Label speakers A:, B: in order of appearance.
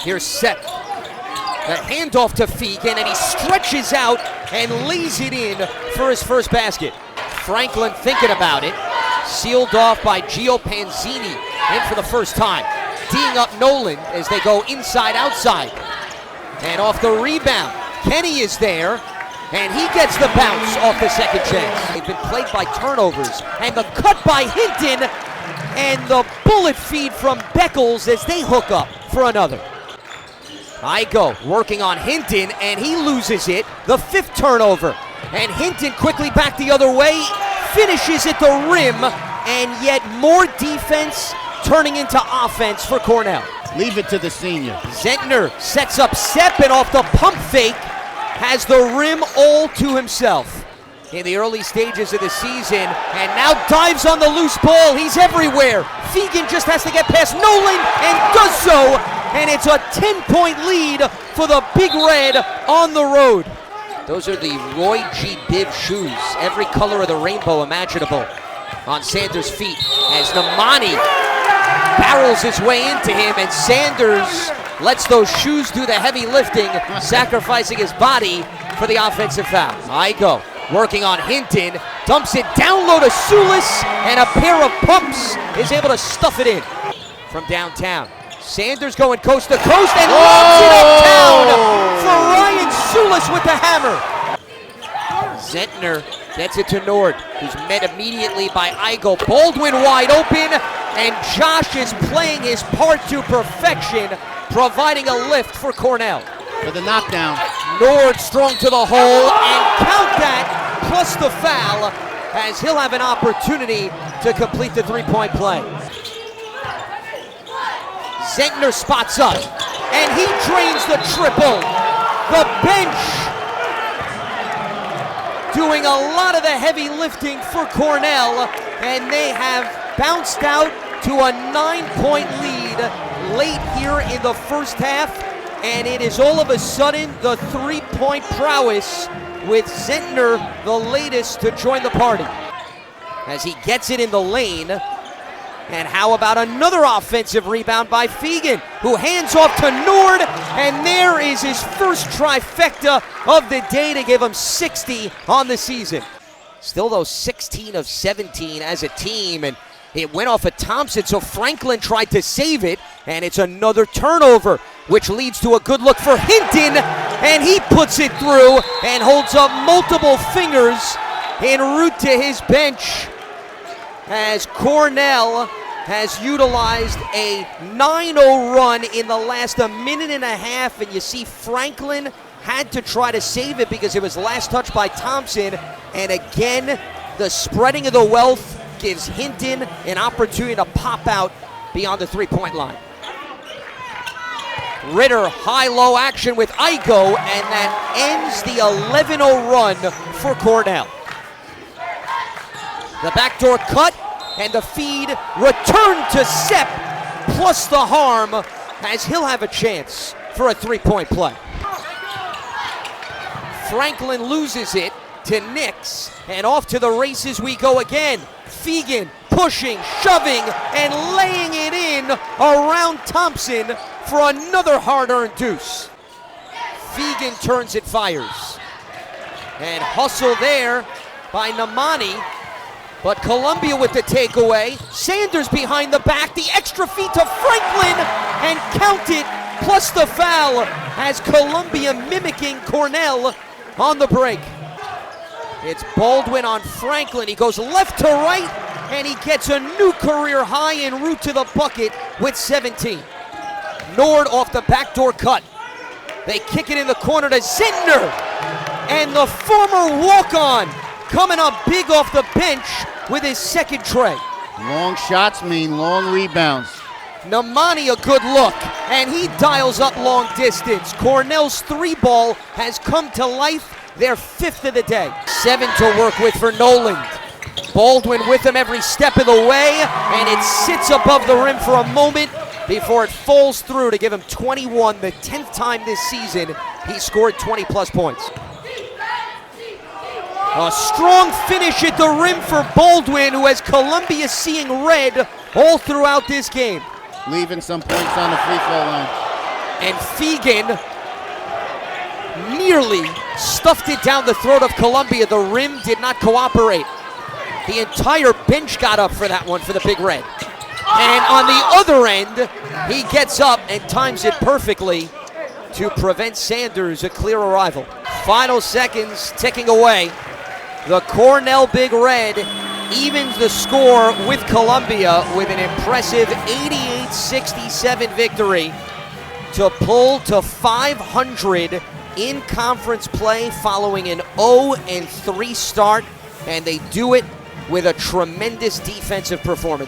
A: Here's Sepp. The handoff to Fegan, and he stretches out and lays it in for his first basket. Franklin thinking about it. Sealed off by Gio Panzini in for the first time. D'ing up Nolan as they go inside-outside. And off the rebound, Kenny is there, and he gets the bounce off the second chance. They've been plagued by turnovers, and the cut by Hinton, and the bullet feed from Beckles as they hook up for another. Igo working on Hinton, and he loses it, the fifth turnover. And Hinton quickly back the other way, finishes at the rim, and yet more defense turning into offense for Cornell.
B: Leave it to the senior.
A: Zentner sets up Sepp, and off the pump fake, has the rim all to himself in the early stages of the season, and now dives on the loose ball. He's everywhere. Fegan just has to get past Nolan and does so, and it's a 10-point lead for the Big Red on the road. Those are the Roy G. Biv shoes, every color of the rainbow imaginable on Sanders' feet as Namani barrels his way into him, and Sanders lets those shoes do the heavy lifting, sacrificing his body for the offensive foul. Igo working on Hinton, dumps it down low to Sulis, and a pair of pumps is able to stuff it in from downtown. Sanders going coast to coast and lobs it uptown for Ryan Sulis with the hammer. Zentner gets it to Nord, who's met immediately by Igo. Baldwin wide open, and Josh is playing his part to perfection, providing a lift for Cornell.
B: For the knockdown.
A: Nord strong to the hole, and count that, plus the foul, as he'll have an opportunity to complete the three-point play. Zentner spots up, and he drains the triple. The bench doing a lot of the heavy lifting for Cornell, and they have bounced out to a 9-point lead late here in the first half, and it is all of a sudden the three-point prowess with Zentner the latest to join the party as he gets it in the lane. And how about another offensive rebound by Fegan, who hands off to Nord, and there is his first trifecta of the day to give him 60 on the season. Still though 16 of 17 as a team, and it went off of Thompson, so Franklin tried to save it, and it's another turnover, which leads to a good look for Hinton, and he puts it through and holds up multiple fingers en route to his bench, as Cornell has utilized a 9-0 run in the last minute and a half, and you see Franklin had to try to save it because it was last touched by Thompson, and again, the spreading of the wealth gives Hinton an opportunity to pop out beyond the three-point line. Ritter, high-low action with Igo, and that ends the 11-0 run for Cornell. The backdoor cut, and the feed returned to Sepp, plus the harm, as he'll have a chance for a three-point play. Franklin loses it to Nix, and off to the races we go again. Fegan pushing, shoving, and laying it in around Thompson for another hard-earned deuce. Fegan turns it, fires. And hustle there by Namani, but Columbia with the takeaway. Sanders behind the back, the extra feed to Franklin, and count it, plus the foul, as Columbia mimicking Cornell on the break. It's Baldwin on Franklin. He goes left to right, and he gets a new career high en route to the bucket with 17. Nord off the backdoor cut. They kick it in the corner to Zentner, and the former walk-on coming up big off the bench with his second tray.
B: Long shots mean long rebounds.
A: Namani a good look, and he dials up long distance. Cornell's three ball has come to life, their fifth of the day. 7 to work with for Noland. Baldwin with him every step of the way, and it sits above the rim for a moment before it falls through to give him 21, the 10th time this season he scored 20-plus points. A strong finish at the rim for Baldwin, who has Columbia seeing red all throughout this game.
B: Leaving some points on the free throw line.
A: And Fegan nearly stuffed it down the throat of Columbia. The rim did not cooperate. The entire bench got up for that one for the Big Red. And on the other end, he gets up and times it perfectly to prevent Sanders a clear arrival. Final seconds ticking away. The Cornell Big Red evens the score with Columbia with an impressive 88-67 victory to pull to 500 in conference play following an 0-3 start, and they do it with a tremendous defensive performance.